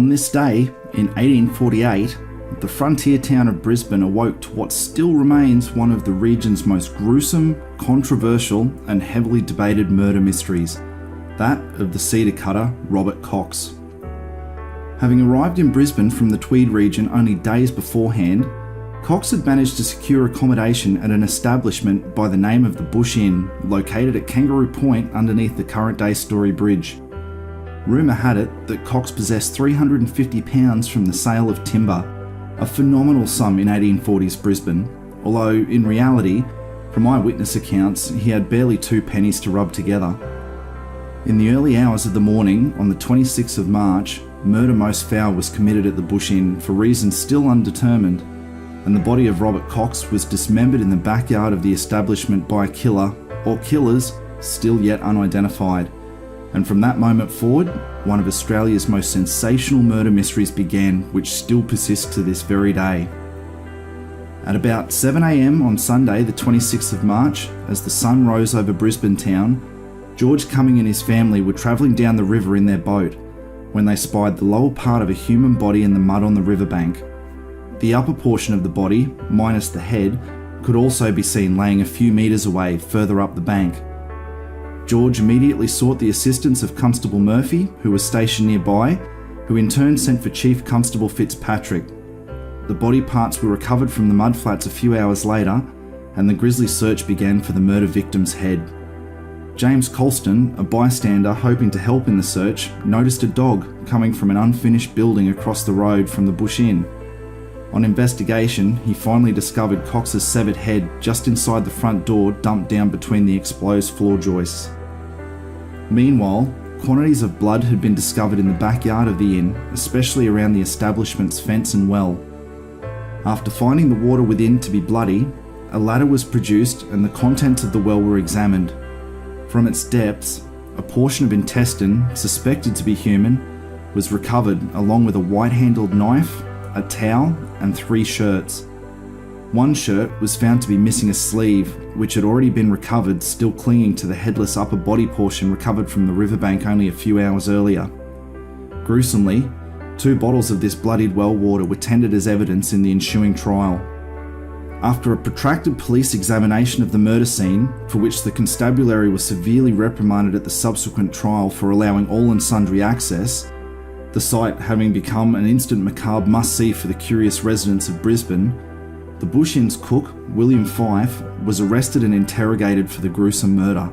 On this day, in 1848, the frontier town of Brisbane awoke to what still remains one of the region's most gruesome, controversial and heavily debated murder mysteries, that of the cedar cutter Robert Cox. Having arrived in Brisbane from the Tweed region only days beforehand, Cox had managed to secure accommodation at an establishment by the name of the Bush Inn, located at Kangaroo Point underneath the current-day Story Bridge. Rumour had it that Cox possessed £350 from the sale of timber, a phenomenal sum in 1840s Brisbane, although in reality, from eyewitness accounts, he had barely 2 pennies to rub together. In the early hours of the morning, on the 26th of March, murder most foul was committed at the Bush Inn for reasons still undetermined, and the body of Robert Cox was dismembered in the backyard of the establishment by a killer, or killers, still yet unidentified. And from that moment forward, one of Australia's most sensational murder mysteries began, which still persists to this very day. At about 7 a.m. on Sunday, the 26th of March, as the sun rose over Brisbane town, George Cumming and his family were travelling down the river in their boat when they spied the lower part of a human body in the mud on the riverbank. The upper portion of the body, minus the head, could also be seen laying a few metres away further up the bank. George immediately sought the assistance of Constable Murphy, who was stationed nearby, who in turn sent for Chief Constable Fitzpatrick. The body parts were recovered from the mudflats a few hours later, and the grisly search began for the murder victim's head. James Colston, a bystander hoping to help in the search, noticed a dog coming from an unfinished building across the road from the Bush Inn. On investigation, he finally discovered Cox's severed head just inside the front door, dumped down between the exposed floor joists. Meanwhile, quantities of blood had been discovered in the backyard of the inn, especially around the establishment's fence and well. After finding the water within to be bloody, a ladder was produced and the contents of the well were examined. From its depths, a portion of intestine, suspected to be human, was recovered along with a white-handled knife, a towel and 3 shirts. One shirt was found to be missing a sleeve, which had already been recovered, still clinging to the headless upper body portion recovered from the riverbank only a few hours earlier. Gruesomely, 2 bottles of this bloodied well water were tendered as evidence in the ensuing trial. After a protracted police examination of the murder scene, for which the constabulary was severely reprimanded at the subsequent trial for allowing all and sundry access, the site having become an instant macabre must-see for the curious residents of Brisbane, the Bush Inn's cook, William Fife, was arrested and interrogated for the gruesome murder.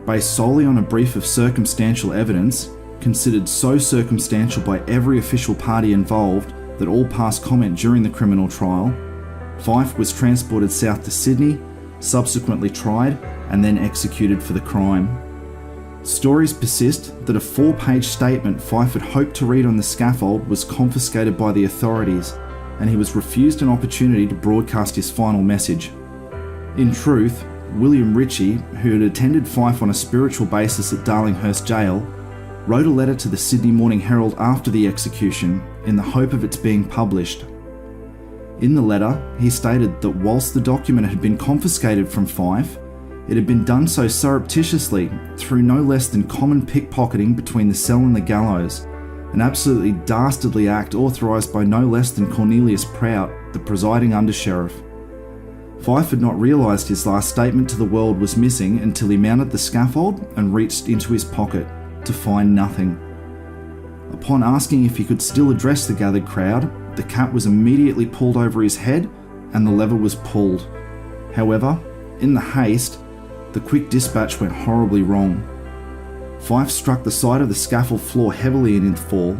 Based solely on a brief of circumstantial evidence, considered so circumstantial by every official party involved that all passed comment during the criminal trial, Fife was transported south to Sydney, subsequently tried, and then executed for the crime. Stories persist that a 4-page statement Fife had hoped to read on the scaffold was confiscated by the authorities, and he was refused an opportunity to broadcast his final message. In truth, William Ritchie, who had attended Fife on a spiritual basis at Darlinghurst Jail, wrote a letter to the Sydney Morning Herald after the execution in the hope of its being published. In the letter, he stated that whilst the document had been confiscated from Fife, it had been done so surreptitiously through no less than common pickpocketing between the cell and the gallows, an absolutely dastardly act authorised by no less than Cornelius Prout, the presiding under-sheriff. Fife had not realised his last statement to the world was missing until he mounted the scaffold and reached into his pocket to find nothing. Upon asking if he could still address the gathered crowd, the cap was immediately pulled over his head and the lever was pulled. However, in the haste, the quick dispatch went horribly wrong. Fife struck the side of the scaffold floor heavily in his fall,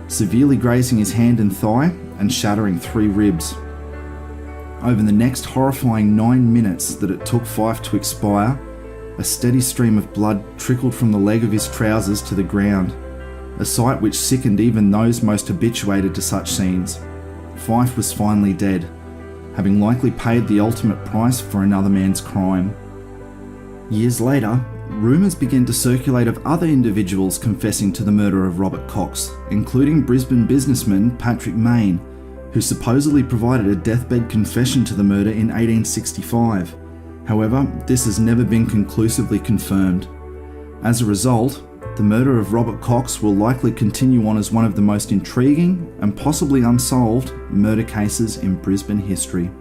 severely grazing his hand and thigh and shattering 3 ribs. Over the next horrifying 9 minutes that it took Fife to expire, a steady stream of blood trickled from the leg of his trousers to the ground, a sight which sickened even those most habituated to such scenes. Fife was finally dead, having likely paid the ultimate price for another man's crime. Years later, rumours began to circulate of other individuals confessing to the murder of Robert Cox, including Brisbane businessman Patrick Mayne, who supposedly provided a deathbed confession to the murder in 1865. However, this has never been conclusively confirmed. As a result, The murder of Robert Cox will likely continue on as one of the most intriguing and possibly unsolved murder cases in Brisbane history.